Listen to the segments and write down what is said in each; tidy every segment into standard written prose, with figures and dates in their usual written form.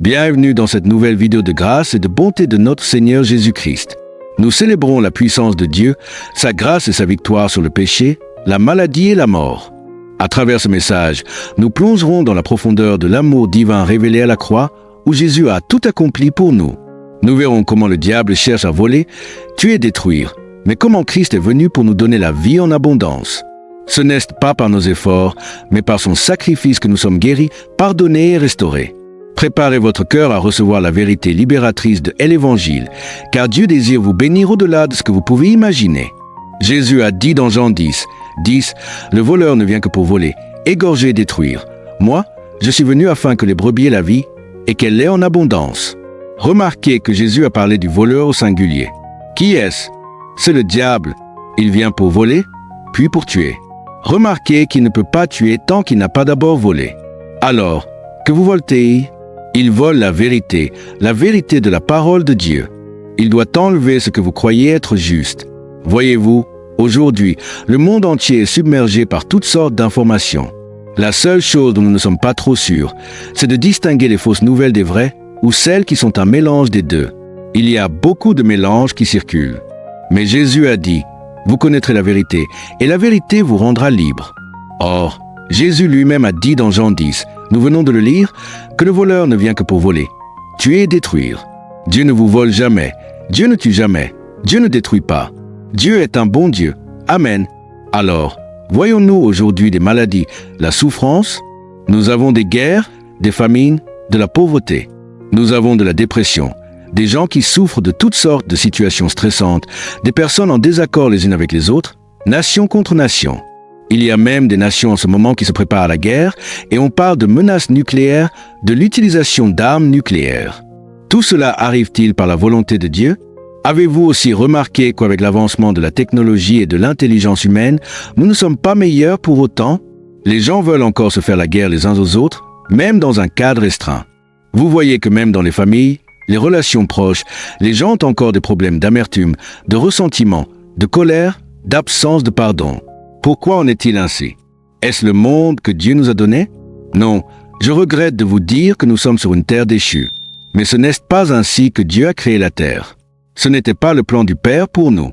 Bienvenue dans cette nouvelle vidéo de grâce et de bonté de notre Seigneur Jésus-Christ. Nous célébrons la puissance de Dieu, sa grâce et sa victoire sur le péché, la maladie et la mort. À travers ce message, nous plongerons dans la profondeur de l'amour divin révélé à la croix, où Jésus a tout accompli pour nous. Nous verrons comment le diable cherche à voler, tuer et détruire, mais comment Christ est venu pour nous donner la vie en abondance. Ce n'est pas par nos efforts, mais par son sacrifice que nous sommes guéris, pardonnés et restaurés. Préparez votre cœur à recevoir la vérité libératrice de l'Évangile, car Dieu désire vous bénir au-delà de ce que vous pouvez imaginer. Jésus a dit dans Jean 10, « Le voleur ne vient que pour voler, égorger et détruire. Moi, je suis venu afin que les brebis aient la vie et qu'elle l'ait en abondance. » Remarquez que Jésus a parlé du voleur au singulier. Qui est-ce? C'est le diable. Il vient pour voler, puis pour tuer. Remarquez qu'il ne peut pas tuer tant qu'il n'a pas d'abord volé. Alors, que vous vole-t-il? Il vole la vérité de la parole de Dieu. Il doit enlever ce que vous croyez être juste. Voyez-vous, aujourd'hui, le monde entier est submergé par toutes sortes d'informations. La seule chose dont nous ne sommes pas trop sûrs, c'est de distinguer les fausses nouvelles des vraies ou celles qui sont un mélange des deux. Il y a beaucoup de mélanges qui circulent. Mais Jésus a dit, « Vous connaîtrez la vérité, et la vérité vous rendra libre. » Or, Jésus lui-même a dit dans Jean 10, nous venons de le lire, que le voleur ne vient que pour voler, tuer et détruire. Dieu ne vous vole jamais, Dieu ne tue jamais, Dieu ne détruit pas. Dieu est un bon Dieu. Amen. Alors, voyons-nous aujourd'hui des maladies, la souffrance? Nous avons des guerres, des famines, de la pauvreté. Nous avons de la dépression, des gens qui souffrent de toutes sortes de situations stressantes, des personnes en désaccord les unes avec les autres, nation contre nation. Il y a même des nations en ce moment qui se préparent à la guerre et on parle de menaces nucléaires, de l'utilisation d'armes nucléaires. Tout cela arrive-t-il par la volonté de Dieu? Avez-vous aussi remarqué qu'avec l'avancement de la technologie et de l'intelligence humaine, nous ne sommes pas meilleurs pour autant? Les gens veulent encore se faire la guerre les uns aux autres, même dans un cadre restreint. Vous voyez que même dans les familles, les relations proches, les gens ont encore des problèmes d'amertume, de ressentiment, de colère, d'absence de pardon. Pourquoi en est-il ainsi? Est-ce le monde que Dieu nous a donné? Non, je regrette de vous dire que nous sommes sur une terre déchue. Mais ce n'est pas ainsi que Dieu a créé la terre. Ce n'était pas le plan du Père pour nous.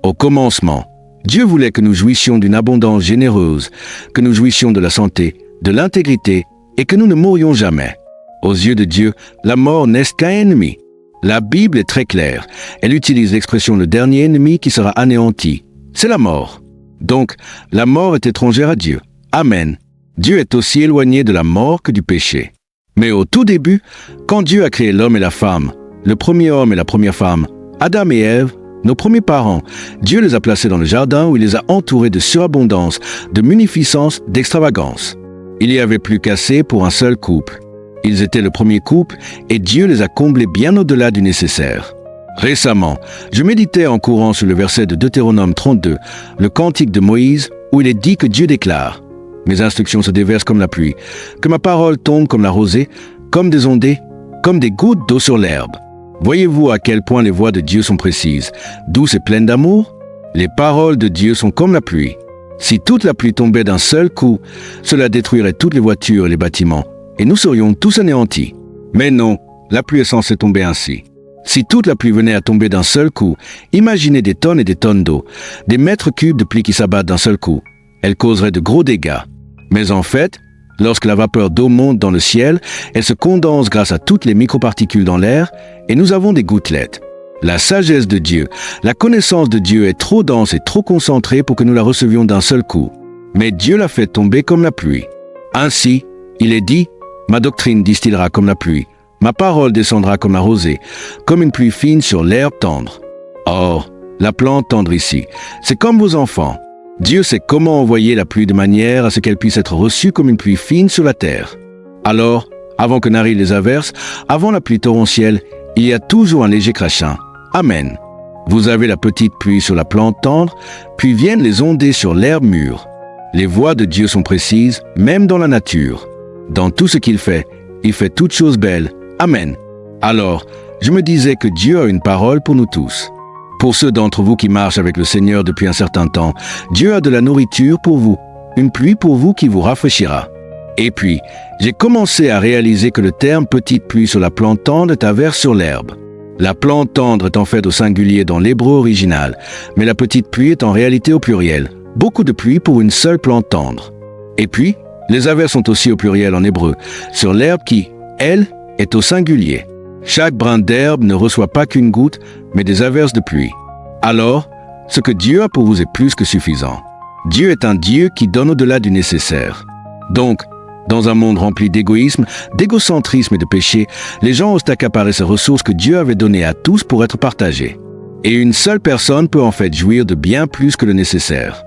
Au commencement, Dieu voulait que nous jouissions d'une abondance généreuse, que nous jouissions de la santé, de l'intégrité et que nous ne mourions jamais. Aux yeux de Dieu, la mort n'est qu'un ennemi. La Bible est très claire. Elle utilise l'expression le dernier ennemi qui sera anéanti. C'est la mort. Donc, la mort est étrangère à Dieu. Amen. Dieu est aussi éloigné de la mort que du péché. Mais au tout début, quand Dieu a créé l'homme et la femme, le premier homme et la première femme, Adam et Ève, nos premiers parents, Dieu les a placés dans le jardin où il les a entourés de surabondance, de munificence, d'extravagance. Il n'y avait plus qu'assez pour un seul couple. Ils étaient le premier couple et Dieu les a comblés bien au-delà du nécessaire. Récemment, je méditais en courant sur le verset de Deutéronome 32, le cantique de Moïse, où il est dit que Dieu déclare « Mes instructions se déversent comme la pluie, que ma parole tombe comme la rosée, comme des ondées, comme des gouttes d'eau sur l'herbe. » Voyez-vous à quel point les voix de Dieu sont précises, douces et pleines d'amour? Les paroles de Dieu sont comme la pluie. Si toute la pluie tombait d'un seul coup, cela détruirait toutes les voitures et les bâtiments, et nous serions tous anéantis. Mais non, la pluie est censée tomber ainsi. Si toute la pluie venait à tomber d'un seul coup, imaginez des tonnes et des tonnes d'eau, des mètres cubes de pluie qui s'abattent d'un seul coup. Elle causerait de gros dégâts. Mais en fait, lorsque la vapeur d'eau monte dans le ciel, elle se condense grâce à toutes les microparticules dans l'air, et nous avons des gouttelettes. La sagesse de Dieu, la connaissance de Dieu est trop dense et trop concentrée pour que nous la recevions d'un seul coup. Mais Dieu l'a fait tomber comme la pluie. Ainsi, il est dit, « Ma doctrine distillera comme la pluie. Ma parole descendra comme la rosée, comme une pluie fine sur l'herbe tendre. » Or, la plante tendre ici, c'est comme vos enfants. Dieu sait comment envoyer la pluie de manière à ce qu'elle puisse être reçue comme une pluie fine sur la terre. Alors, avant que n'arrivent les averses, avant la pluie torrentielle, il y a toujours un léger crachin. Amen. Vous avez la petite pluie sur la plante tendre, puis viennent les ondées sur l'herbe mûre. Les voies de Dieu sont précises, même dans la nature. Dans tout ce qu'il fait toutes choses belles. Amen. Alors, je me disais que Dieu a une parole pour nous tous. Pour ceux d'entre vous qui marchent avec le Seigneur depuis un certain temps, Dieu a de la nourriture pour vous, une pluie pour vous qui vous rafraîchira. Et puis, j'ai commencé à réaliser que le terme petite pluie sur la plante tendre est averse sur l'herbe. La plante tendre est en fait au singulier dans l'hébreu original, mais la petite pluie est en réalité au pluriel. Beaucoup de pluie pour une seule plante tendre. Et puis, les averses sont aussi au pluriel en hébreu, sur l'herbe qui, elle, est au singulier. Chaque brin d'herbe ne reçoit pas qu'une goutte, mais des averses de pluie. Alors, ce que Dieu a pour vous est plus que suffisant. Dieu est un Dieu qui donne au-delà du nécessaire. Donc, dans un monde rempli d'égoïsme, d'égocentrisme et de péché, les gens osent accaparer ces ressources que Dieu avait données à tous pour être partagées. Et une seule personne peut en fait jouir de bien plus que le nécessaire.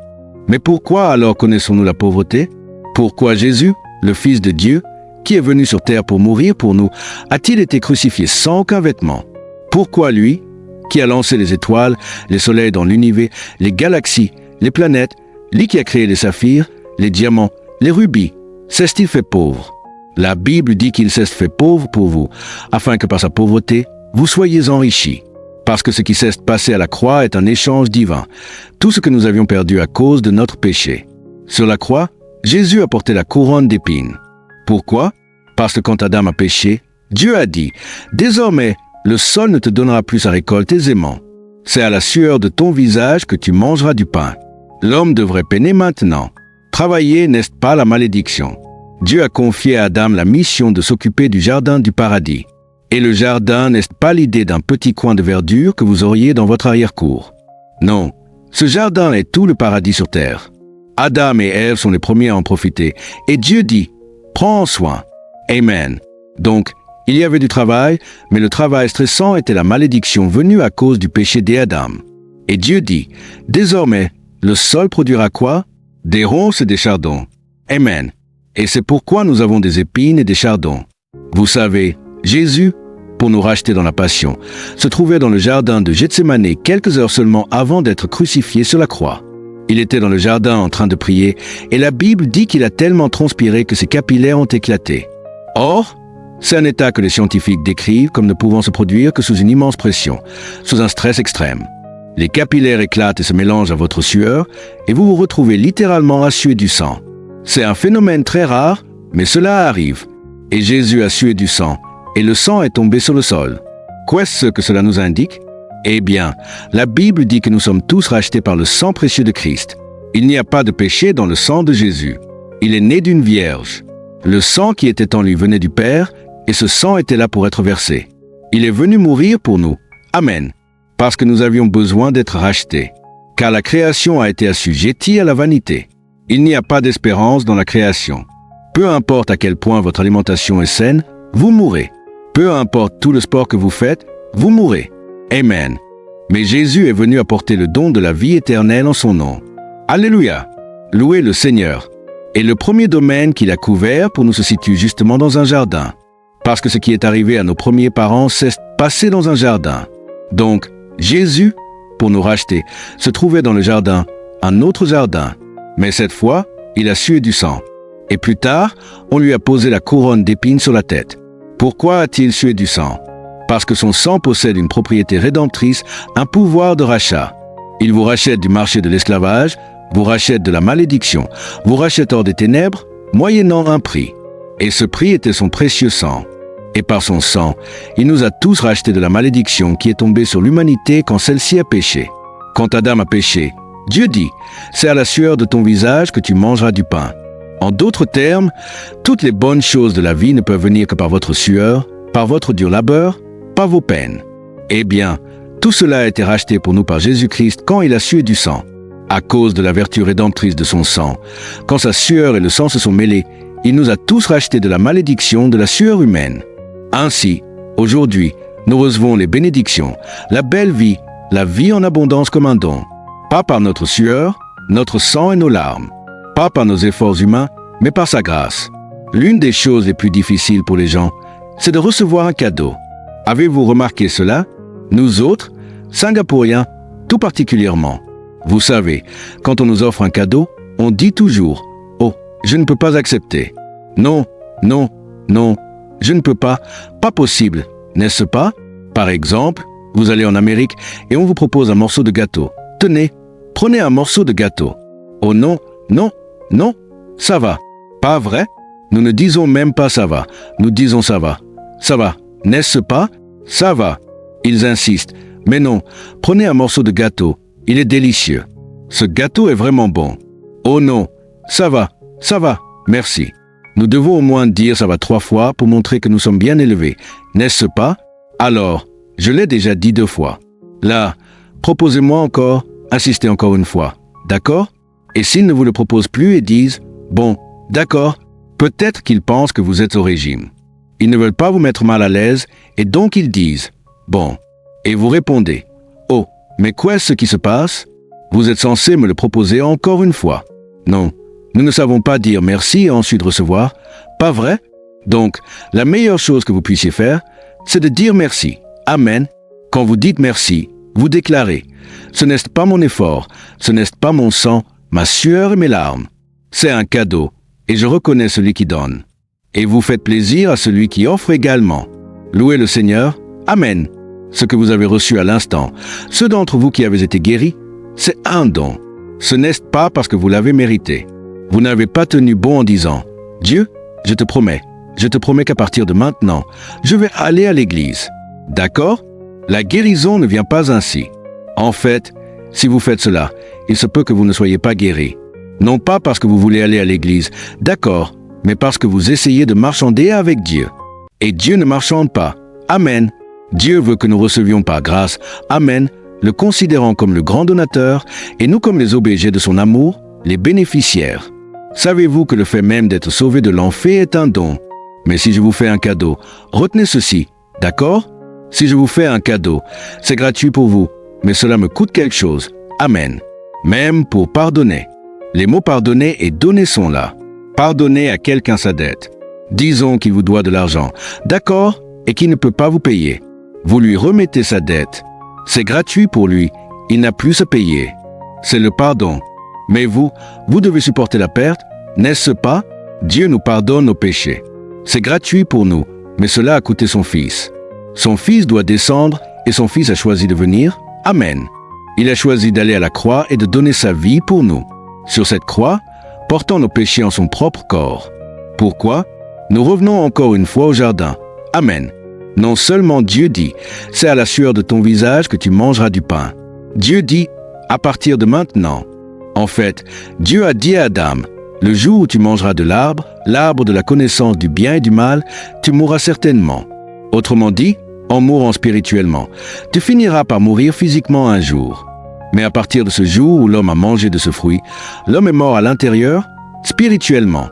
Mais pourquoi alors connaissons-nous la pauvreté? Pourquoi Jésus, le Fils de Dieu, qui est venu sur terre pour mourir pour nous, a-t-il été crucifié sans aucun vêtement? Pourquoi lui, qui a lancé les étoiles, les soleils dans l'univers, les galaxies, les planètes, lui qui a créé les saphirs, les diamants, les rubis, s'est-il fait pauvre? La Bible dit qu'il s'est fait pauvre pour vous, afin que par sa pauvreté, vous soyez enrichis. Parce que ce qui s'est passé à la croix est un échange divin, tout ce que nous avions perdu à cause de notre péché. Sur la croix, Jésus a porté la couronne d'épines. Pourquoi? Parce que quand Adam a péché, Dieu a dit « Désormais, le sol ne te donnera plus sa récolte aisément. C'est à la sueur de ton visage que tu mangeras du pain. » L'homme devrait peiner maintenant. Travailler n'est pas la malédiction. Dieu a confié à Adam la mission de s'occuper du jardin du paradis. Et le jardin n'est pas l'idée d'un petit coin de verdure que vous auriez dans votre arrière-cour. Non, ce jardin est tout le paradis sur terre. Adam et Ève sont les premiers à en profiter. Et Dieu dit, prends soin. Amen. Donc, il y avait du travail, mais le travail stressant était la malédiction venue à cause du péché d'Adam. Et Dieu dit, désormais, le sol produira quoi? Des ronces et des chardons. Amen. Et c'est pourquoi nous avons des épines et des chardons. Vous savez, Jésus, pour nous racheter dans la passion, se trouvait dans le jardin de Gethsémane quelques heures seulement avant d'être crucifié sur la croix. Il était dans le jardin en train de prier, et la Bible dit qu'il a tellement transpiré que ses capillaires ont éclaté. Or, c'est un état que les scientifiques décrivent comme ne pouvant se produire que sous une immense pression, sous un stress extrême. Les capillaires éclatent et se mélangent à votre sueur, et vous vous retrouvez littéralement à suer du sang. C'est un phénomène très rare, mais cela arrive. Et Jésus a sué du sang, et le sang est tombé sur le sol. Qu'est-ce que cela nous indique? Eh bien, la Bible dit que nous sommes tous rachetés par le sang précieux de Christ. Il n'y a pas de péché dans le sang de Jésus. Il est né d'une vierge. Le sang qui était en lui venait du Père, et ce sang était là pour être versé. Il est venu mourir pour nous. Amen. Parce que nous avions besoin d'être rachetés. Car la création a été assujettie à la vanité. Il n'y a pas d'espérance dans la création. Peu importe à quel point votre alimentation est saine, vous mourrez. Peu importe tout le sport que vous faites, vous mourrez. Amen. Mais Jésus est venu apporter le don de la vie éternelle en son nom. Alléluia. Louez le Seigneur. Et le premier domaine qu'il a couvert pour nous se situe justement dans un jardin. Parce que ce qui est arrivé à nos premiers parents s'est passé dans un jardin. Donc, Jésus, pour nous racheter, se trouvait dans le jardin, un autre jardin. Mais cette fois, il a sué du sang. Et plus tard, on lui a posé la couronne d'épines sur la tête. Pourquoi a-t-il sué du sang? Parce que son sang possède une propriété rédemptrice, un pouvoir de rachat. Il vous rachète du marché de l'esclavage, vous rachète de la malédiction, vous rachète hors des ténèbres, moyennant un prix. Et ce prix était son précieux sang. Et par son sang, il nous a tous rachetés de la malédiction qui est tombée sur l'humanité quand celle-ci a péché. Quand Adam a péché, Dieu dit, c'est à la sueur de ton visage que tu mangeras du pain. En d'autres termes, toutes les bonnes choses de la vie ne peuvent venir que par votre sueur, par votre dur labeur, par vos peines. Eh bien, tout cela a été racheté pour nous par Jésus-Christ quand il a sué du sang. À cause de la vertu rédemptrice de son sang, quand sa sueur et le sang se sont mêlés, il nous a tous rachetés de la malédiction de la sueur humaine. Ainsi, aujourd'hui, nous recevons les bénédictions, la belle vie, la vie en abondance comme un don. Pas par notre sueur, notre sang et nos larmes. Pas par nos efforts humains, mais par sa grâce. L'une des choses les plus difficiles pour les gens, c'est de recevoir un cadeau. Avez-vous remarqué cela? Nous autres, Singapouriens, tout particulièrement. Vous savez, quand on nous offre un cadeau, on dit toujours « Oh, je ne peux pas accepter. Non, non, non, je ne peux pas, pas possible, n'est-ce pas? Par exemple, vous allez en Amérique et on vous propose un morceau de gâteau. Tenez, prenez un morceau de gâteau. Oh non, non, non, ça va. Pas vrai? Nous ne disons même pas ça va, nous disons ça va. Ça va, n'est-ce pas? Ça va. Ils insistent. Mais non, prenez un morceau de gâteau, il est délicieux. Ce gâteau est vraiment bon. Oh non, ça va, merci. Nous devons au moins dire ça va 3 fois pour montrer que nous sommes bien élevés, n'est-ce pas? Alors, je l'ai déjà dit 2 fois. Là, proposez-moi encore, insistez encore une fois, d'accord? Et s'ils ne vous le proposent plus et disent, bon, d'accord, peut-être qu'ils pensent que vous êtes au régime. Ils ne veulent pas vous mettre mal à l'aise et donc ils disent, bon, et vous répondez, oh, mais qu'est-ce qui se passe? Vous êtes censé me le proposer encore une fois. Non, nous ne savons pas dire merci et ensuite recevoir, pas vrai? Donc, la meilleure chose que vous puissiez faire, c'est de dire merci. Amen. Quand vous dites merci, vous déclarez, ce n'est pas mon effort, ce n'est pas mon sang, ma sueur et mes larmes. C'est un cadeau, et je reconnais celui qui donne. Et vous faites plaisir à celui qui offre également. Louez le Seigneur. Amen. Ce que vous avez reçu à l'instant, ceux d'entre vous qui avez été guéris, c'est un don. Ce n'est pas parce que vous l'avez mérité. Vous n'avez pas tenu bon en disant, Dieu, je te promets qu'à partir de maintenant, je vais aller à l'église. D'accord? La guérison ne vient pas ainsi. En fait, si vous faites cela, il se peut que vous ne soyez pas guéri. Non pas parce que vous voulez aller à l'église, d'accord, mais parce que vous essayez de marchander avec Dieu. Et Dieu ne marchande pas. Amen. Dieu veut que nous recevions par grâce, Amen, le considérant comme le grand donateur et nous comme les objets de son amour, les bénéficiaires. Savez-vous que le fait même d'être sauvé de l'enfer est un don? Mais si je vous fais un cadeau, retenez ceci, d'accord? Si je vous fais un cadeau, c'est gratuit pour vous, mais cela me coûte quelque chose. Amen. Même pour pardonner. Les mots pardonner et donner sont là. Pardonnez à quelqu'un sa dette. Disons qu'il vous doit de l'argent, d'accord, et qu'il ne peut pas vous payer. Vous lui remettez sa dette. C'est gratuit pour lui. Il n'a plus à payer. C'est le pardon. Mais vous devez supporter la perte, n'est-ce pas? Dieu nous pardonne nos péchés. C'est gratuit pour nous, mais cela a coûté son Fils. Son Fils doit descendre et son Fils a choisi de venir. Amen. Il a choisi d'aller à la croix et de donner sa vie pour nous. Sur cette croix, portant nos péchés en son propre corps. Pourquoi? Nous revenons encore une fois au jardin. Amen. Non seulement Dieu dit, c'est à la sueur de ton visage que tu mangeras du pain. Dieu dit, à partir de maintenant. En fait, Dieu a dit à Adam, le jour où tu mangeras de l'arbre, l'arbre de la connaissance du bien et du mal, tu mourras certainement. Autrement dit, en mourant spirituellement, tu finiras par mourir physiquement un jour. Mais à partir de ce jour où l'homme a mangé de ce fruit, l'homme est mort à l'intérieur, spirituellement.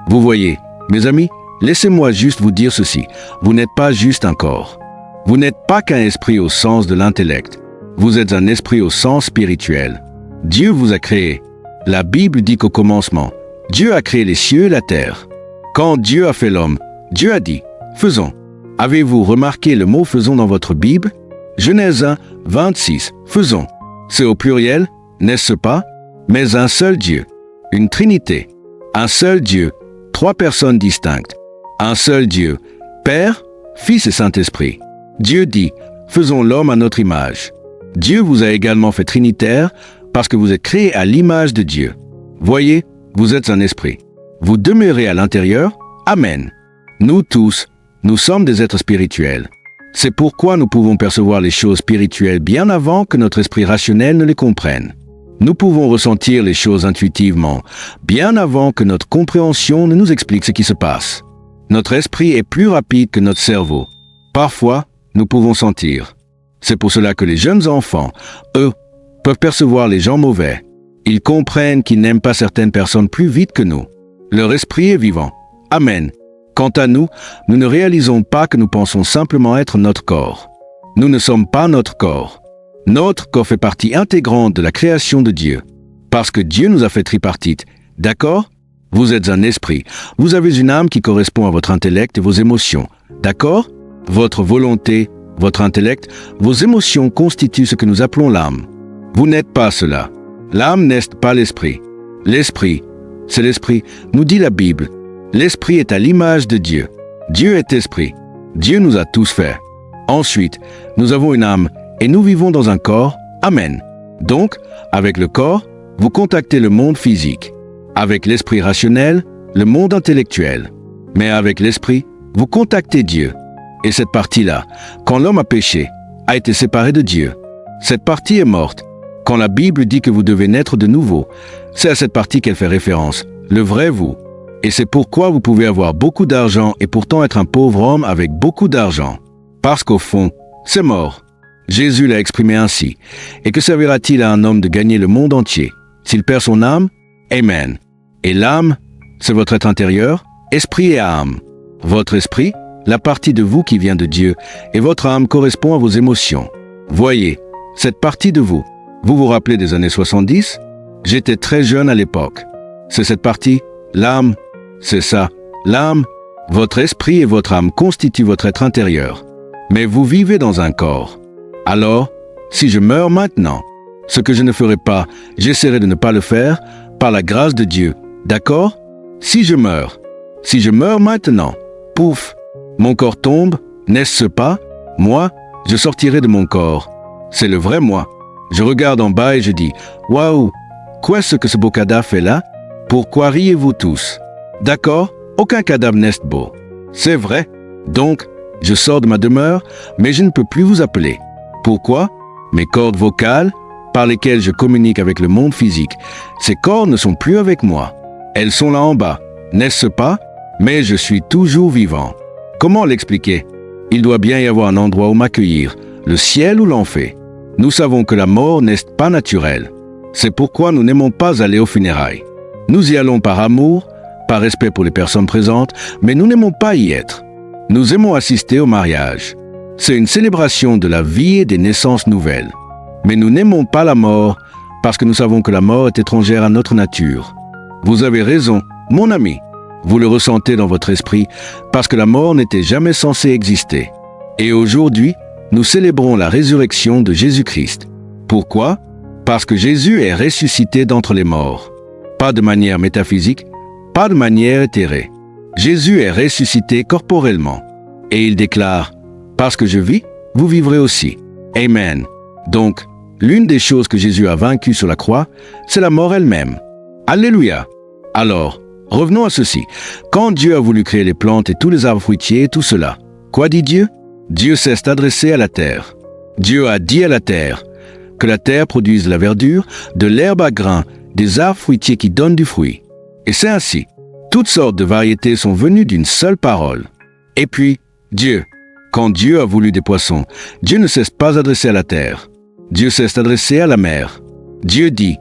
Vous voyez, mes amis, laissez-moi juste vous dire ceci. Vous n'êtes pas juste un corps. Vous n'êtes pas qu'un esprit au sens de l'intellect. Vous êtes un esprit au sens spirituel. Dieu vous a créé. La Bible dit qu'au commencement, Dieu a créé les cieux et la terre. Quand Dieu a fait l'homme, Dieu a dit, faisons. Avez-vous remarqué le mot faisons dans votre Bible? Genèse 1, 26, faisons. C'est au pluriel, n'est-ce pas? Mais un seul Dieu. Une trinité. Un seul Dieu. 3 personnes distinctes. Un seul Dieu. Père, Fils et Saint-Esprit. Dieu dit, faisons l'homme à notre image. Dieu vous a également fait trinitaire parce que vous êtes créés à l'image de Dieu. Voyez, vous êtes un esprit. Vous demeurez à l'intérieur. Amen. Nous tous, nous sommes des êtres spirituels. C'est pourquoi nous pouvons percevoir les choses spirituelles bien avant que notre esprit rationnel ne les comprenne. Nous pouvons ressentir les choses intuitivement, bien avant que notre compréhension ne nous explique ce qui se passe. Notre esprit est plus rapide que notre cerveau. Parfois, nous pouvons sentir. C'est pour cela que les jeunes enfants, eux, peuvent percevoir les gens mauvais. Ils comprennent qu'ils n'aiment pas certaines personnes plus vite que nous. Leur esprit est vivant. Amen. Quant à nous, nous ne réalisons pas que nous pensons simplement être notre corps. Nous ne sommes pas notre corps. Notre corps fait partie intégrante de la création de Dieu. Parce que Dieu nous a fait tripartite. D'accord? Vous êtes un esprit. Vous avez une âme qui correspond à votre intellect et vos émotions. D'accord? Votre volonté, votre intellect, vos émotions constituent ce que nous appelons l'âme. Vous n'êtes pas cela. L'âme n'est pas l'esprit. L'esprit, c'est l'esprit, nous dit la Bible. L'esprit est à l'image de Dieu. Dieu est esprit. Dieu nous a tous fait. Ensuite, nous avons une âme et nous vivons dans un corps. Amen. Donc, avec le corps, vous contactez le monde physique. Avec l'esprit rationnel, le monde intellectuel. Mais avec l'esprit, vous contactez Dieu. Et cette partie-là, quand l'homme a péché, a été séparé de Dieu. Cette partie est morte. Quand la Bible dit que vous devez naître de nouveau, c'est à cette partie qu'elle fait référence, le vrai vous. Et c'est pourquoi vous pouvez avoir beaucoup d'argent et pourtant être un pauvre homme avec beaucoup d'argent. Parce qu'au fond, c'est mort. Jésus l'a exprimé ainsi. Et que servira-t-il à un homme de gagner le monde entier s'il perd son âme? Amen. Et l'âme, c'est votre être intérieur, esprit et âme. Votre esprit, la partie de vous qui vient de Dieu, et votre âme correspond à vos émotions. Voyez, cette partie de vous, vous vous rappelez des années 70? J'étais très jeune à l'époque. C'est cette partie, l'âme, c'est ça, l'âme. Votre esprit et votre âme constituent votre être intérieur. Mais vous vivez dans un corps. Alors, si je meurs maintenant, ce que je ne ferai pas, j'essaierai de ne pas le faire par la grâce de Dieu. D'accord? Si je meurs maintenant, pouf, mon corps tombe, n'est-ce pas? Moi, je sortirai de mon corps. C'est le vrai moi. Je regarde en bas et je dis, waouh, qu'est-ce que ce beau cadavre fait là? Pourquoi riez-vous tous? D'accord? Aucun cadavre n'est beau. C'est vrai. Donc, je sors de ma demeure, mais je ne peux plus vous appeler. Pourquoi? Mes cordes vocales, par lesquelles je communique avec le monde physique, ces cordes ne sont plus avec moi. Elles sont là en bas, n'est-ce pas? Mais je suis toujours vivant. Comment l'expliquer? Il doit bien y avoir un endroit où m'accueillir, le ciel ou l'enfer. Nous savons que la mort n'est pas naturelle. C'est pourquoi nous n'aimons pas aller aux funérailles. Nous y allons par amour, par respect pour les personnes présentes, mais nous n'aimons pas y être. Nous aimons assister au mariage. C'est une célébration de la vie et des naissances nouvelles. Mais nous n'aimons pas la mort parce que nous savons que la mort est étrangère à notre nature. Vous avez raison, mon ami. Vous le ressentez dans votre esprit parce que la mort n'était jamais censée exister. Et aujourd'hui, nous célébrons la résurrection de Jésus-Christ. Pourquoi? Parce que Jésus est ressuscité d'entre les morts. Pas de manière métaphysique, pas de manière éthérée. Jésus est ressuscité corporellement. Et il déclare, « Parce que je vis, vous vivrez aussi. » Amen. Donc, l'une des choses que Jésus a vaincues sur la croix, c'est la mort elle-même. Alléluia. Alors, revenons à ceci. Quand Dieu a voulu créer les plantes et tous les arbres fruitiers et tout cela, quoi dit Dieu? Dieu s'est adressé à la terre. Dieu a dit à la terre que la terre produise de la verdure, de l'herbe à grains, des arbres fruitiers qui donnent du fruit. Et c'est ainsi. Toutes sortes de variétés sont venues d'une seule parole. Et puis, Dieu. Quand Dieu a voulu des poissons, Dieu ne s'est pas adressé à la terre. Dieu s'est adressé à la mer. Dieu dit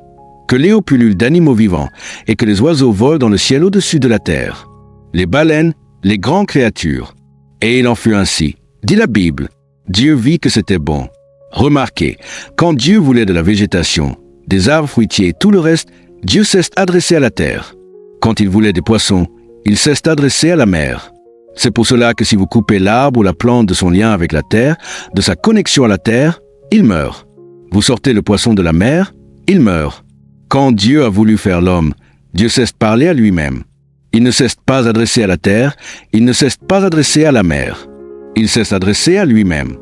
que les eaux pullulent d'animaux vivants et que les oiseaux volent dans le ciel au-dessus de la terre. Les baleines, les grandes créatures. Et il en fut ainsi, dit la Bible. Dieu vit que c'était bon. Remarquez, quand Dieu voulait de la végétation, des arbres fruitiers et tout le reste, Dieu s'est adressé à la terre. Quand il voulait des poissons, il s'est adressé à la mer. C'est pour cela que si vous coupez l'arbre ou la plante de son lien avec la terre, de sa connexion à la terre, il meurt. Vous sortez le poisson de la mer, il meurt. Quand Dieu a voulu faire l'homme, Dieu s'est parlé à lui-même. Il ne s'est pas adressé à la terre, il ne s'est pas adressé à la mer. Il s'est adressé à lui-même.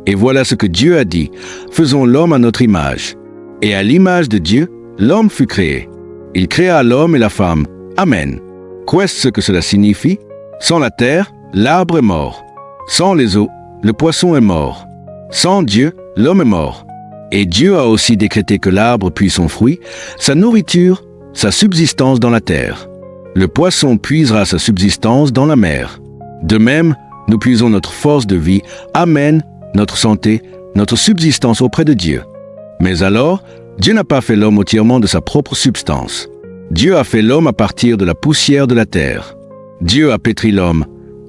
Et voilà ce que Dieu a dit, faisons l'homme à notre image. Et à l'image de Dieu, l'homme fut créé. Il créa l'homme et la femme. Amen. Qu'est-ce que cela signifie? Sans la terre, l'arbre est mort. Sans les eaux, le poisson est mort. Sans Dieu, l'homme est mort. Et Dieu a aussi décrété que l'arbre puise son fruit, sa nourriture, sa subsistance dans la terre. Le poisson puisera sa subsistance dans la mer. De même, nous puisons notre force de vie, amen, notre santé, notre subsistance auprès de Dieu. Mais alors, Dieu n'a pas fait l'homme entièrement de sa propre substance. Dieu a fait l'homme à partir de la poussière de la terre. Dieu a pétri l'homme,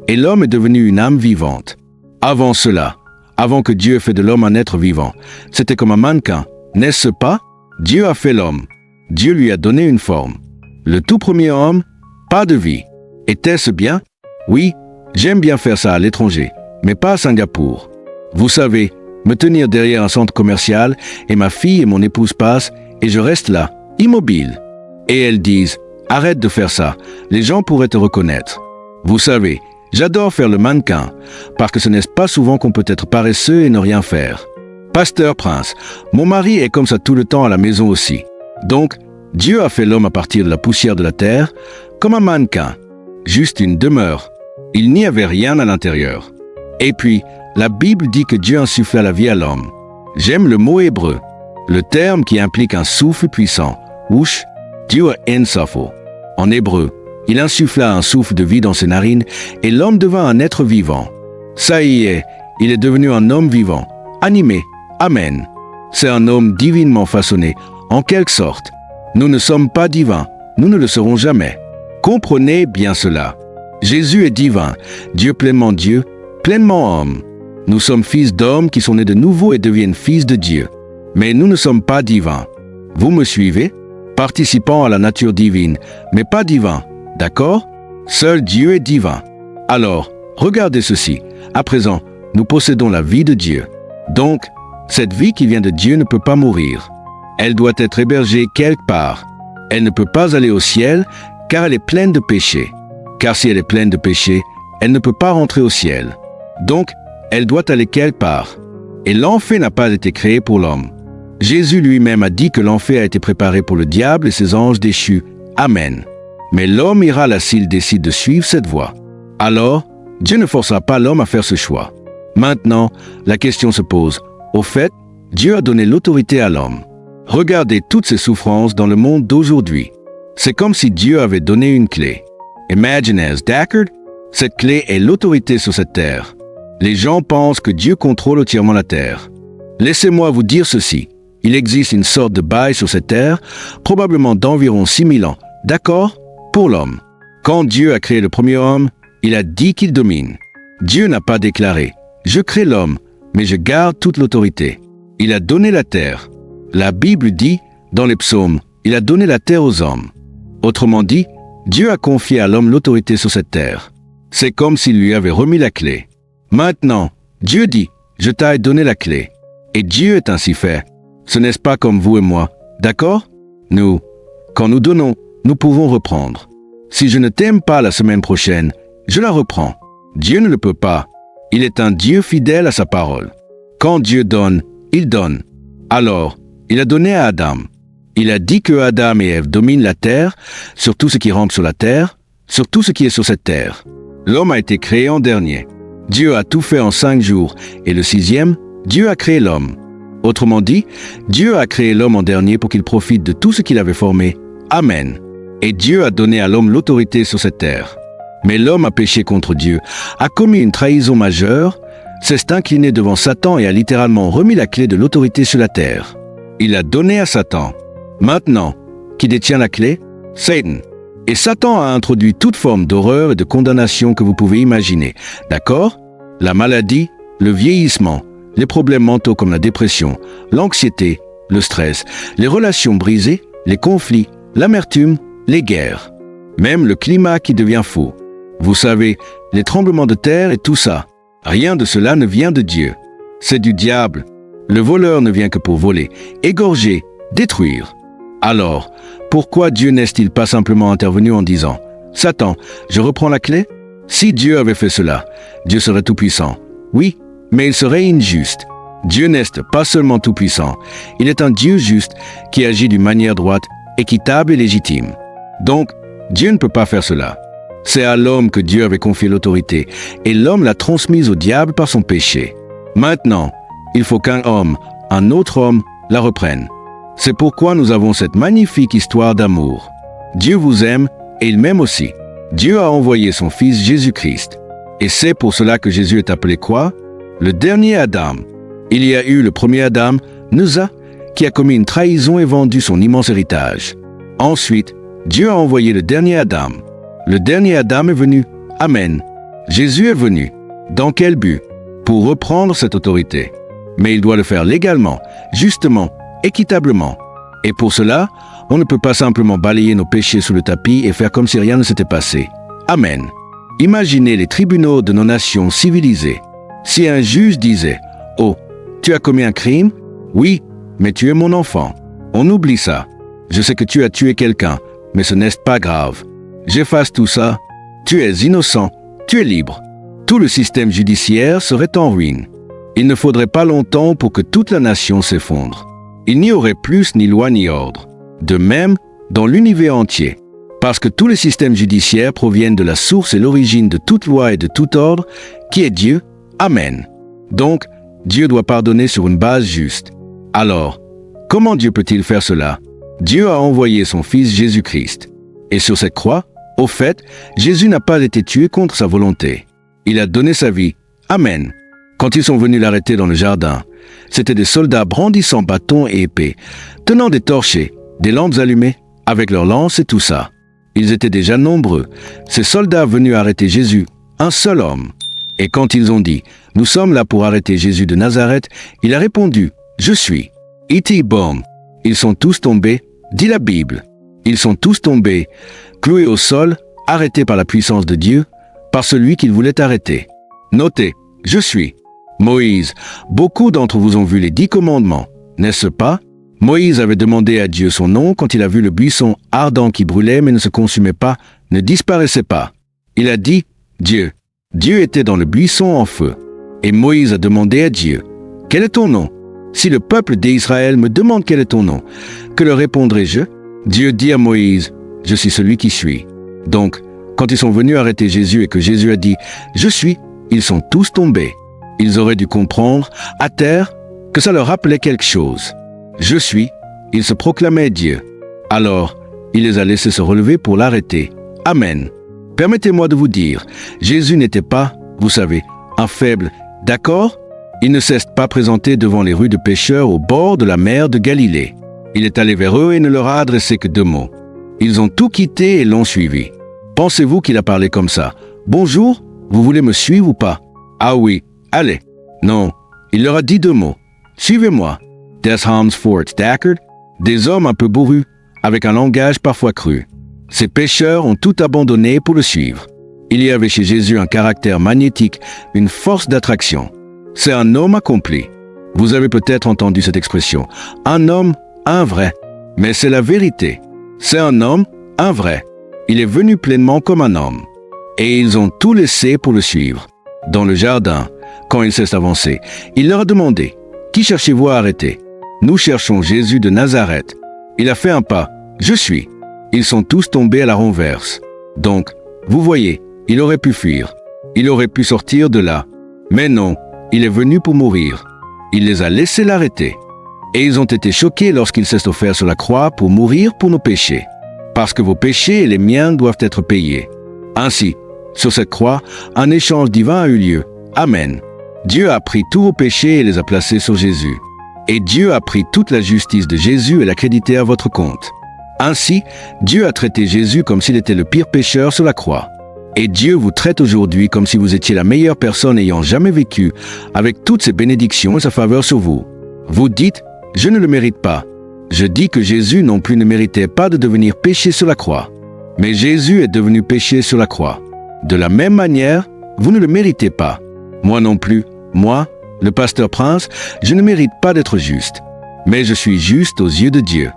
et l'homme est devenu une âme vivante. Avant cela, avant que Dieu ait fait de l'homme un être vivant, c'était comme un mannequin, n'est-ce pas? Dieu a fait l'homme. Dieu lui a donné une forme. Le tout premier homme, pas de vie. Était-ce bien? Oui, j'aime bien faire ça à l'étranger, mais pas à Singapour. Vous savez, me tenir derrière un centre commercial, et ma fille et mon épouse passent, et je reste là, immobile. Et elles disent, arrête de faire ça, les gens pourraient te reconnaître. Vous savez, j'adore faire le mannequin, parce que ce n'est pas souvent qu'on peut être paresseux et ne rien faire. Pasteur Prince, mon mari est comme ça tout le temps à la maison aussi. Donc, Dieu a fait l'homme à partir de la poussière de la terre, comme un mannequin, juste une demeure. Il n'y avait rien à l'intérieur. Et puis, la Bible dit que Dieu insuffla la vie à l'homme. J'aime le mot hébreu, le terme qui implique un souffle puissant. Wush, Dieu ensafo. En hébreu, il insuffla un souffle de vie dans ses narines et l'homme devint un être vivant. Ça y est, il est devenu un homme vivant, animé. Amen. C'est un homme divinement façonné, en quelque sorte. Nous ne sommes pas divins, nous ne le serons jamais. Comprenez bien cela. Jésus est divin, Dieu, pleinement homme. Nous sommes fils d'hommes qui sont nés de nouveau et deviennent fils de Dieu. Mais nous ne sommes pas divins. Vous me suivez? Participant à la nature divine, mais pas divin. D'accord? Seul Dieu est divin. Alors, regardez ceci. À présent, nous possédons la vie de Dieu. Donc, cette vie qui vient de Dieu ne peut pas mourir. Elle doit être hébergée quelque part. Elle ne peut pas aller au ciel car elle est pleine de péché. Car si elle est pleine de péché, elle ne peut pas rentrer au ciel. Donc, elle doit aller quelque part. Et l'enfer n'a pas été créé pour l'homme. Jésus lui-même a dit que l'enfer a été préparé pour le diable et ses anges déchus. Amen. Mais l'homme ira là s'il décide de suivre cette voie. Alors, Dieu ne forcera pas l'homme à faire ce choix. Maintenant, la question se pose. Au fait, Dieu a donné l'autorité à l'homme. Regardez toutes ces souffrances dans le monde d'aujourd'hui. C'est comme si Dieu avait donné une clé. Imaginez, d'accord? Cette clé est l'autorité sur cette terre. Les gens pensent que Dieu contrôle entièrement la terre. Laissez-moi vous dire ceci. Il existe une sorte de bail sur cette terre, probablement d'environ 6000 ans. D'accord? Pour l'homme. Quand Dieu a créé le premier homme, il a dit qu'il domine. Dieu n'a pas déclaré « Je crée l'homme, mais je garde toute l'autorité ». Il a donné la terre. La Bible dit, dans les psaumes, il a donné la terre aux hommes. Autrement dit, Dieu a confié à l'homme l'autorité sur cette terre. C'est comme s'il lui avait remis la clé. Maintenant, Dieu dit, je t'ai donné la clé. Et Dieu est ainsi fait. Ce n'est pas comme vous et moi, d'accord? Nous, quand nous donnons, nous pouvons reprendre. Si je ne t'aime pas la semaine prochaine, je la reprends. Dieu ne le peut pas. Il est un Dieu fidèle à sa parole. Quand Dieu donne, il donne. Alors, il a donné à Adam. Il a dit que Adam et Ève dominent la terre, sur tout ce qui rentre sur la terre, sur tout ce qui est sur cette terre. L'homme a été créé en dernier. Dieu a tout fait en 5 jours, et le 6e, Dieu a créé l'homme. Autrement dit, Dieu a créé l'homme en dernier pour qu'il profite de tout ce qu'il avait formé. Amen. Et Dieu a donné à l'homme l'autorité sur cette terre. Mais l'homme a péché contre Dieu, a commis une trahison majeure, s'est incliné devant Satan et a littéralement remis la clé de l'autorité sur la terre. Il l'a donnée à Satan. Maintenant, qui détient la clé? Satan. Et Satan a introduit toute forme d'horreur et de condamnation que vous pouvez imaginer. D'accord? La maladie, le vieillissement, les problèmes mentaux comme la dépression, l'anxiété, le stress, les relations brisées, les conflits, l'amertume, les guerres. Même le climat qui devient fou. Vous savez, les tremblements de terre et tout ça. Rien de cela ne vient de Dieu. C'est du diable. Le voleur ne vient que pour voler, égorger, détruire. Alors, pourquoi Dieu n'est-il pas simplement intervenu en disant « Satan, je reprends la clé ?» Si Dieu avait fait cela, Dieu serait tout-puissant. Oui, mais il serait injuste. Dieu n'est pas seulement tout-puissant, il est un Dieu juste qui agit d'une manière droite, équitable et légitime. Donc, Dieu ne peut pas faire cela. C'est à l'homme que Dieu avait confié l'autorité, et l'homme l'a transmise au diable par son péché. Maintenant, il faut qu'un homme, un autre homme, la reprenne. C'est pourquoi nous avons cette magnifique histoire d'amour. Dieu vous aime, et il m'aime aussi. Dieu a envoyé son Fils Jésus-Christ. Et c'est pour cela que Jésus est appelé quoi? Le dernier Adam. Il y a eu le premier Adam, Nusa, qui a commis une trahison et vendu son immense héritage. Ensuite, Dieu a envoyé le dernier Adam. Le dernier Adam est venu. Amen. Jésus est venu. Dans quel but? Pour reprendre cette autorité. Mais il doit le faire légalement, justement, équitablement. Et pour cela, on ne peut pas simplement balayer nos péchés sous le tapis et faire comme si rien ne s'était passé. Amen. Imaginez les tribunaux de nos nations civilisées. Si un juge disait « Oh, tu as commis un crime? Oui, mais tu es mon enfant. » On oublie ça. Je sais que tu as tué quelqu'un, mais ce n'est pas grave. J'efface tout ça. Tu es innocent. Tu es libre. Tout le système judiciaire serait en ruine. Il ne faudrait pas longtemps pour que toute la nation s'effondre. Il n'y aurait plus ni loi ni ordre. De même, dans l'univers entier. Parce que tous les systèmes judiciaires proviennent de la source et l'origine de toute loi et de tout ordre, qui est Dieu. Amen. Donc, Dieu doit pardonner sur une base juste. Alors, comment Dieu peut-il faire cela? Dieu a envoyé son Fils Jésus-Christ. Et sur cette croix, au fait, Jésus n'a pas été tué contre sa volonté. Il a donné sa vie. Amen. Quand ils sont venus l'arrêter dans le jardin, c'étaient des soldats brandissant bâtons et épées, tenant des torchets, des lampes allumées, avec leurs lances et tout ça. Ils étaient déjà nombreux, ces soldats venus arrêter Jésus, un seul homme. Et quand ils ont dit « Nous sommes là pour arrêter Jésus de Nazareth », il a répondu « Je suis ». Iti bom. Ils sont tous tombés, dit la Bible. Ils sont tous tombés, cloués au sol, arrêtés par la puissance de Dieu, par celui qu'ils voulaient arrêter. Notez, je suis. Moïse, beaucoup d'entre vous ont vu les 10 commandements, n'est-ce pas? Moïse avait demandé à Dieu son nom quand il a vu le buisson ardent qui brûlait mais ne se consumait pas, ne disparaissait pas. Il a dit, Dieu. Dieu était dans le buisson en feu. Et Moïse a demandé à Dieu, quel est ton nom? Si le peuple d'Israël me demande quel est ton nom, que leur répondrai-je? Dieu dit à Moïse, je suis celui qui suis. Donc, quand ils sont venus arrêter Jésus et que Jésus a dit, je suis, ils sont tous tombés. Ils auraient dû comprendre, à terre, que ça leur rappelait quelque chose. Je suis, il se proclamait Dieu. Alors, il les a laissés se relever pour l'arrêter. Amen. Permettez-moi de vous dire, Jésus n'était pas, vous savez, un faible, d'accord? Il ne s'est pas présenté devant les rues de pêcheurs au bord de la mer de Galilée. Il est allé vers eux et ne leur a adressé que 2 mots. Ils ont tout quitté et l'ont suivi. Pensez-vous qu'il a parlé comme ça? Bonjour, vous voulez me suivre ou pas? Ah oui, allez. Non, il leur a dit 2 mots. Suivez-moi. Des hommes fort Deckard, des hommes un peu bourrus, avec un langage parfois cru. Ces pêcheurs ont tout abandonné pour le suivre. Il y avait chez Jésus un caractère magnétique, une force d'attraction. C'est un homme accompli. Vous avez peut-être entendu cette expression. Un homme, un vrai. Mais c'est la vérité. C'est un homme, un vrai. Il est venu pleinement comme un homme. Et ils ont tout laissé pour le suivre. Dans le jardin, quand il s'est avancé, il leur a demandé, « Qui cherchez-vous à arrêter? Nous cherchons Jésus de Nazareth. » Il a fait un pas, « Je suis. » Ils sont tous tombés à la renverse. Donc, vous voyez, il aurait pu fuir. Il aurait pu sortir de là. Mais non, il est venu pour mourir. Il les a laissés l'arrêter. Et ils ont été choqués lorsqu'il s'est offert sur la croix pour mourir pour nos péchés. Parce que vos péchés et les miens doivent être payés. Ainsi, sur cette croix, un échange divin a eu lieu. Amen. Dieu a pris tous vos péchés et les a placés sur Jésus. Et Dieu a pris toute la justice de Jésus et l'a crédité à votre compte. Ainsi, Dieu a traité Jésus comme s'il était le pire pécheur sur la croix. Et Dieu vous traite aujourd'hui comme si vous étiez la meilleure personne ayant jamais vécu, avec toutes ses bénédictions et sa faveur sur vous. Vous dites, je ne le mérite pas. Je dis que Jésus non plus ne méritait pas de devenir péché sur la croix. Mais Jésus est devenu péché sur la croix. De la même manière, vous ne le méritez pas. Moi non plus, moi, le pasteur Prince, je ne mérite pas d'être juste. Mais je suis juste aux yeux de Dieu.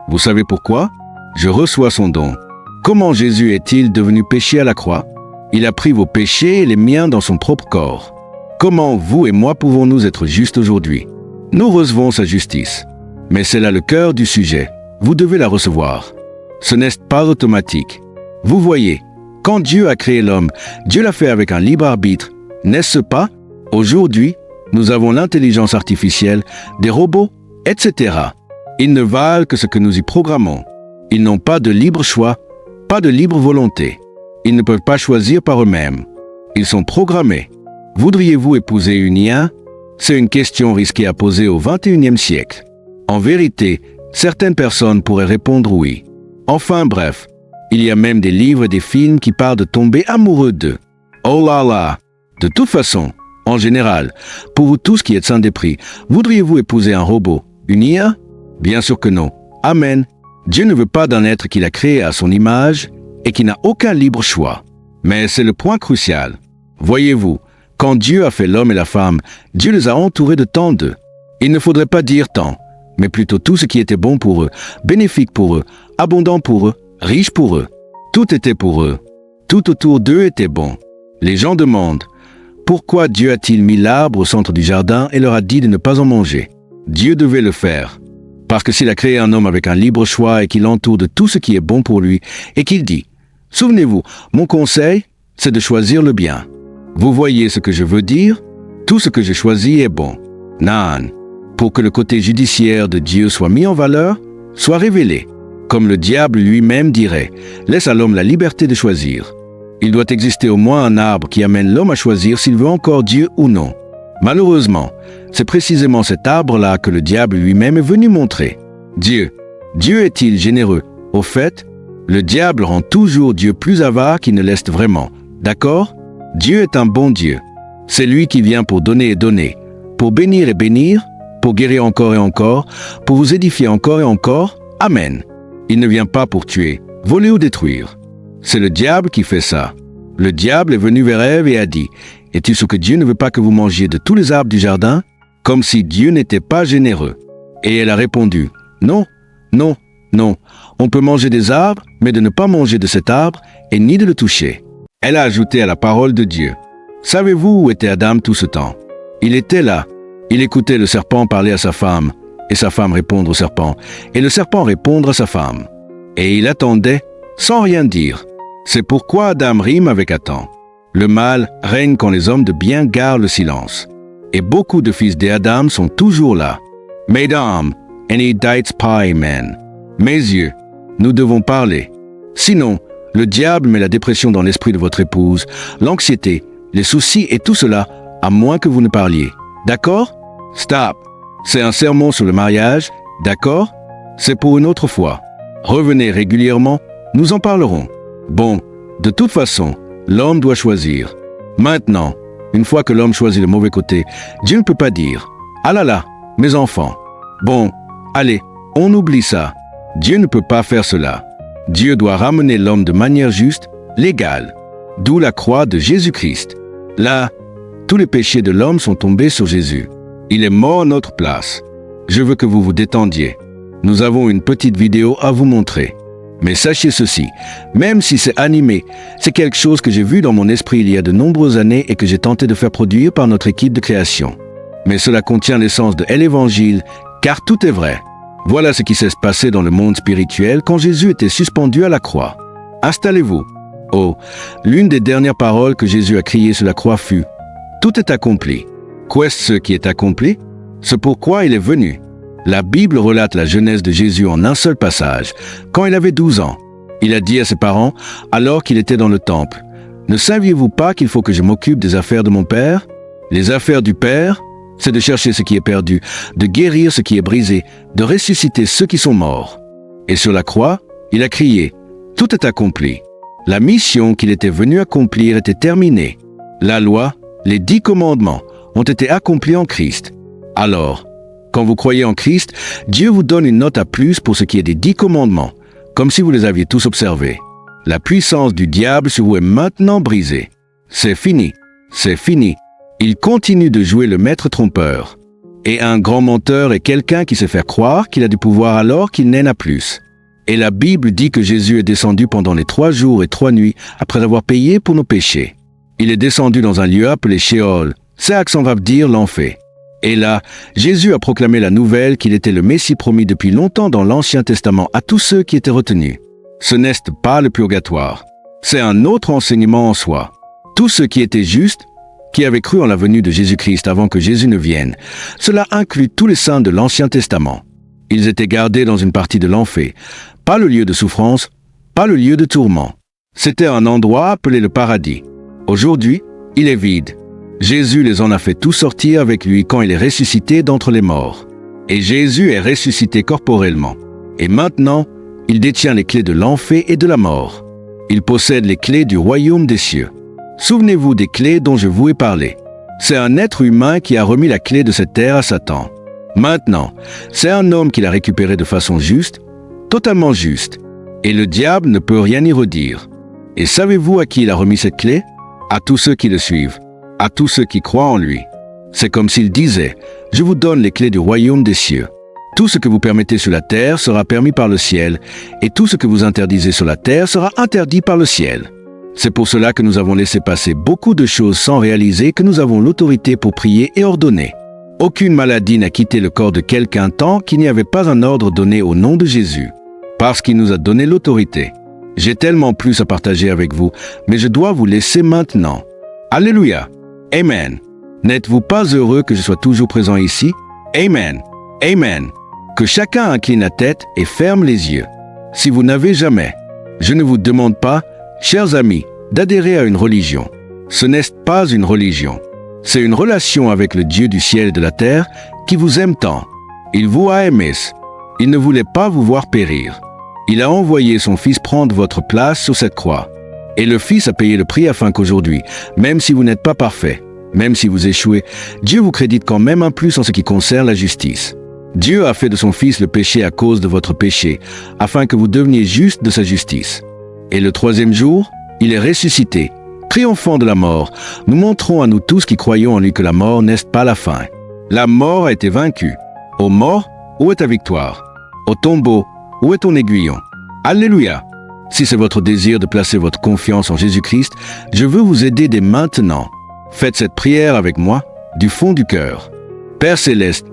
Vous savez pourquoi? Je reçois son don. Comment Jésus est-il devenu péché à la croix? Il a pris vos péchés et les miens dans son propre corps. Comment vous et moi pouvons-nous être justes aujourd'hui? Nous recevons sa justice. Mais c'est là le cœur du sujet. Vous devez la recevoir. Ce n'est pas automatique. Vous voyez, quand Dieu a créé l'homme, Dieu l'a fait avec un libre arbitre, n'est-ce pas? Aujourd'hui, nous avons l'intelligence artificielle, des robots, etc. Ils ne valent que ce que nous y programmons. Ils n'ont pas de libre choix, pas de libre volonté. Ils ne peuvent pas choisir par eux-mêmes. Ils sont programmés. Voudriez-vous épouser une IA? C'est une question risquée à poser au XXIe siècle. En vérité, certaines personnes pourraient répondre oui. Enfin bref, il y a même des livres et des films qui parlent de tomber amoureux d'eux. Oh là là! De toute façon, en général, pour vous tous qui êtes sans dépris, voudriez-vous épouser un robot, une IA? Bien sûr que non. Amen. Dieu ne veut pas d'un être qu'il a créé à son image et qui n'a aucun libre choix. Mais c'est le point crucial. Voyez-vous, quand Dieu a fait l'homme et la femme, Dieu les a entourés de tant d'eux. Il ne faudrait pas dire tant, mais plutôt tout ce qui était bon pour eux, bénéfique pour eux, abondant pour eux, riche pour eux. Tout était pour eux. Tout autour d'eux était bon. Les gens demandent, pourquoi Dieu a-t-il mis l'arbre au centre du jardin et leur a dit de ne pas en manger? Dieu devait le faire. Parce que s'il a créé un homme avec un libre choix et qu'il l'entoure de tout ce qui est bon pour lui, et qu'il dit, « Souvenez-vous, mon conseil, c'est de choisir le bien. Vous voyez ce que je veux dire? Tout ce que j'ai choisi est bon. Nan. Pour que le côté judiciaire de Dieu soit mis en valeur, soit révélé. Comme le diable lui-même dirait, laisse à l'homme la liberté de choisir. Il doit exister au moins un arbre qui amène l'homme à choisir s'il veut encore Dieu ou non. Malheureusement, c'est précisément cet arbre-là que le diable lui-même est venu montrer. Dieu. Dieu est-il généreux? Au fait, le diable rend toujours Dieu plus avare qu'il ne l'est vraiment. D'accord? Dieu est un bon Dieu. C'est lui qui vient pour donner et donner, pour bénir et bénir, pour guérir encore et encore, pour vous édifier encore et encore. Amen. Il ne vient pas pour tuer, voler ou détruire. C'est le diable qui fait ça. Le diable est venu vers Ève et a dit, « Es-tu sûr que Dieu ne veut pas que vous mangiez de tous les arbres du jardin? » Comme si Dieu n'était pas généreux. Et elle a répondu, « Non, non, non, on peut manger des arbres, mais de ne pas manger de cet arbre et ni de le toucher. » Elle a ajouté à la parole de Dieu, « Savez-vous où était Adam tout ce temps? Il était là. Il écoutait le serpent parler à sa femme, et sa femme répondre au serpent, et le serpent répondre à sa femme. Et il attendait, sans rien dire. C'est pourquoi Adam rime avec Adam. Le mal règne quand les hommes de bien gardent le silence. Et beaucoup de fils d'Adam sont toujours là. Mesdames, and he died spy men. Mes yeux, nous devons parler. Sinon, le diable met la dépression dans l'esprit de votre épouse, l'anxiété, les soucis et tout cela, à moins que vous ne parliez. D'accord? Stop. C'est un sermon sur le mariage, d'accord? C'est pour une autre fois. Revenez régulièrement, nous en parlerons. Bon, de toute façon, l'homme doit choisir. Maintenant, une fois que l'homme choisit le mauvais côté, Dieu ne peut pas dire « Ah là là, mes enfants. Bon, allez, on oublie ça. » Dieu ne peut pas faire cela. Dieu doit ramener l'homme de manière juste, légale. D'où la croix de Jésus-Christ. Là, tous les péchés de l'homme sont tombés sur Jésus. Il est mort à notre place. Je veux que vous vous détendiez. Nous avons une petite vidéo à vous montrer. Mais sachez ceci, même si c'est animé, c'est quelque chose que j'ai vu dans mon esprit il y a de nombreuses années et que j'ai tenté de faire produire par notre équipe de création. Mais cela contient l'essence de l'Évangile, car tout est vrai. Voilà ce qui s'est passé dans le monde spirituel quand Jésus était suspendu à la croix. Installez-vous. Oh, l'une des dernières paroles que Jésus a criées sur la croix fut « Tout est accompli ». Qu'est-ce ce qui est accompli? C'est pourquoi il est venu. La Bible relate la jeunesse de Jésus en un seul passage. Quand il avait 12 ans, il a dit à ses parents, alors qu'il était dans le temple, « Ne saviez-vous pas qu'il faut que je m'occupe des affaires de mon Père? Les affaires du Père, c'est de chercher ce qui est perdu, de guérir ce qui est brisé, de ressusciter ceux qui sont morts. » Et sur la croix, il a crié, « Tout est accompli. » La mission qu'il était venu accomplir était terminée. La loi, les 10 commandements, ont été accomplis en Christ. Alors, quand vous croyez en Christ, Dieu vous donne une note à plus pour ce qui est des 10 commandements, comme si vous les aviez tous observés. La puissance du diable sur vous est maintenant brisée. C'est fini. C'est fini. Il continue de jouer le maître trompeur. Et un grand menteur est quelqu'un qui se fait croire qu'il a du pouvoir alors qu'il n'en a plus. Et la Bible dit que Jésus est descendu pendant les 3 jours et 3 nuits après avoir payé pour nos péchés. Il est descendu dans un lieu appelé Sheol. C'est accent va dire l'enfer. Et là, Jésus a proclamé la nouvelle qu'il était le Messie promis depuis longtemps dans l'Ancien Testament à tous ceux qui étaient retenus. Ce n'est pas le purgatoire. C'est un autre enseignement en soi. Tous ceux qui étaient justes, qui avaient cru en la venue de Jésus-Christ avant que Jésus ne vienne, cela inclut tous les saints de l'Ancien Testament. Ils étaient gardés dans une partie de l'enfer, pas le lieu de souffrance, pas le lieu de tourment. C'était un endroit appelé le paradis. Aujourd'hui, il est vide. Jésus les en a fait tous sortir avec lui quand il est ressuscité d'entre les morts. Et Jésus est ressuscité corporellement. Et maintenant, il détient les clés de l'enfer et de la mort. Il possède les clés du royaume des cieux. Souvenez-vous des clés dont je vous ai parlé. C'est un être humain qui a remis la clé de cette terre à Satan. Maintenant, c'est un homme qui l'a récupéré de façon juste, totalement juste. Et le diable ne peut rien y redire. Et savez-vous à qui il a remis cette clé? À tous ceux qui le suivent. À tous ceux qui croient en lui. C'est comme s'il disait, « Je vous donne les clés du royaume des cieux. Tout ce que vous permettez sur la terre sera permis par le ciel, et tout ce que vous interdisez sur la terre sera interdit par le ciel. » C'est pour cela que nous avons laissé passer beaucoup de choses sans réaliser que nous avons l'autorité pour prier et ordonner. Aucune maladie n'a quitté le corps de quelqu'un tant qu'il n'y avait pas un ordre donné au nom de Jésus, parce qu'il nous a donné l'autorité. J'ai tellement plus à partager avec vous, mais je dois vous laisser maintenant. Alléluia. Amen. N'êtes-vous pas heureux que je sois toujours présent ici? Amen. Amen. Que chacun incline la tête et ferme les yeux. Si vous n'avez jamais, je ne vous demande pas, chers amis, d'adhérer à une religion. Ce n'est pas une religion. C'est une relation avec le Dieu du ciel et de la terre qui vous aime tant. Il vous a aimé. Il ne voulait pas vous voir périr. Il a envoyé son Fils prendre votre place sur cette croix. Et le Fils a payé le prix afin qu'aujourd'hui, même si vous n'êtes pas parfait, même si vous échouez, Dieu vous crédite quand même un plus en ce qui concerne la justice. Dieu a fait de son Fils le péché à cause de votre péché, afin que vous deveniez justes de sa justice. Et le troisième jour, il est ressuscité, triomphant de la mort. Nous montrons à nous tous qui croyons en lui que la mort n'est pas la fin. La mort a été vaincue. Ô mort, où est ta victoire? Au tombeau, où est ton aiguillon? Alléluia! Si c'est votre désir de placer votre confiance en Jésus-Christ, je veux vous aider dès maintenant. Faites cette prière avec moi, du fond du cœur. Père Céleste,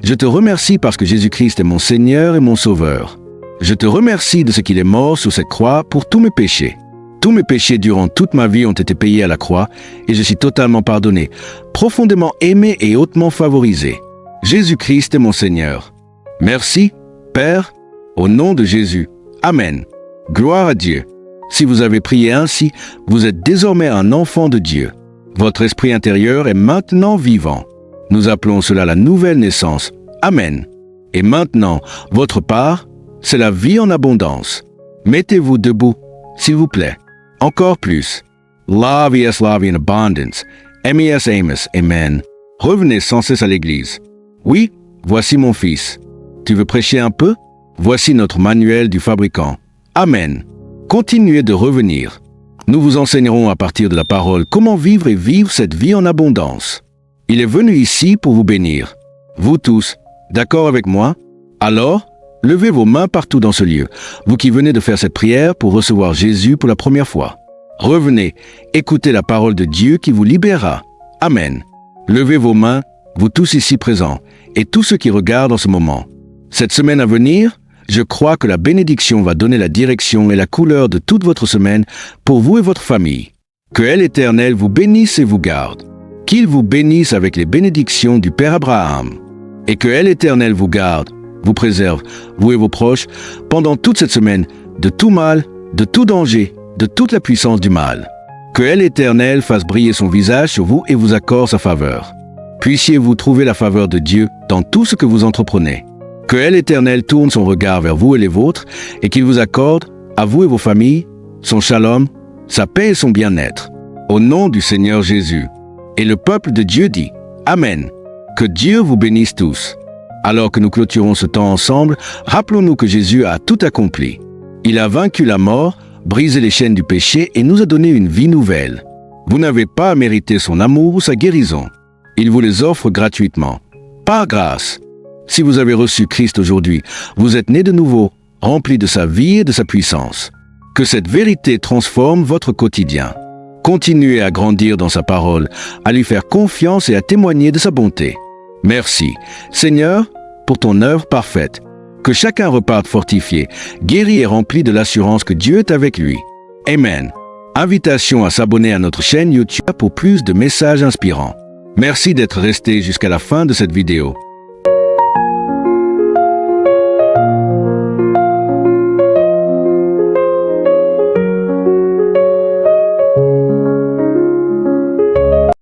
je te remercie parce que Jésus-Christ est mon Seigneur et mon Sauveur. Je te remercie de ce qu'il est mort sur cette croix pour tous mes péchés. Tous mes péchés durant toute ma vie ont été payés à la croix et je suis totalement pardonné, profondément aimé et hautement favorisé. Jésus-Christ est mon Seigneur. Merci, Père, au nom de Jésus. Amen. Gloire à Dieu. Si vous avez prié ainsi, vous êtes désormais un enfant de Dieu. Votre esprit intérieur est maintenant vivant. Nous appelons cela la nouvelle naissance. Amen. Et maintenant, votre part, c'est la vie en abondance. Mettez-vous debout, s'il vous plaît. Encore plus. Love in abundance. MES Amos. Amen. Revenez sans cesse à l'église. Oui, voici mon fils. Tu veux prêcher un peu? Voici notre manuel du fabricant. Amen. Continuez de revenir. Nous vous enseignerons à partir de la parole comment vivre et vivre cette vie en abondance. Il est venu ici pour vous bénir. Vous tous, d'accord avec moi? Alors, levez vos mains partout dans ce lieu, vous qui venez de faire cette prière pour recevoir Jésus pour la première fois. Revenez, écoutez la parole de Dieu qui vous libérera. Amen. Levez vos mains, vous tous ici présents, et tous ceux qui regardent en ce moment. Cette semaine à venir, je crois que la bénédiction va donner la direction et la couleur de toute votre semaine pour vous et votre famille. Que l'Éternel vous bénisse et vous garde. Qu'il vous bénisse avec les bénédictions du Père Abraham. Et que l'Éternel vous garde, vous préserve, vous et vos proches, pendant toute cette semaine, de tout mal, de tout danger, de toute la puissance du mal. Que l'Éternel fasse briller son visage sur vous et vous accorde sa faveur. Puissiez-vous trouver la faveur de Dieu dans tout ce que vous entreprenez. Que l'Éternel tourne son regard vers vous et les vôtres, et qu'il vous accorde, à vous et vos familles, son shalom, sa paix et son bien-être. Au nom du Seigneur Jésus. Et le peuple de Dieu dit, Amen. Que Dieu vous bénisse tous. Alors que nous clôturons ce temps ensemble, rappelons-nous que Jésus a tout accompli. Il a vaincu la mort, brisé les chaînes du péché et nous a donné une vie nouvelle. Vous n'avez pas à mériter son amour ou sa guérison. Il vous les offre gratuitement, par grâce. Si vous avez reçu Christ aujourd'hui, vous êtes né de nouveau, rempli de sa vie et de sa puissance. Que cette vérité transforme votre quotidien. Continuez à grandir dans sa parole, à lui faire confiance et à témoigner de sa bonté. Merci, Seigneur, pour ton œuvre parfaite. Que chacun reparte fortifié, guéri et rempli de l'assurance que Dieu est avec lui. Amen. Invitation à s'abonner à notre chaîne YouTube pour plus de messages inspirants. Merci d'être resté jusqu'à la fin de cette vidéo.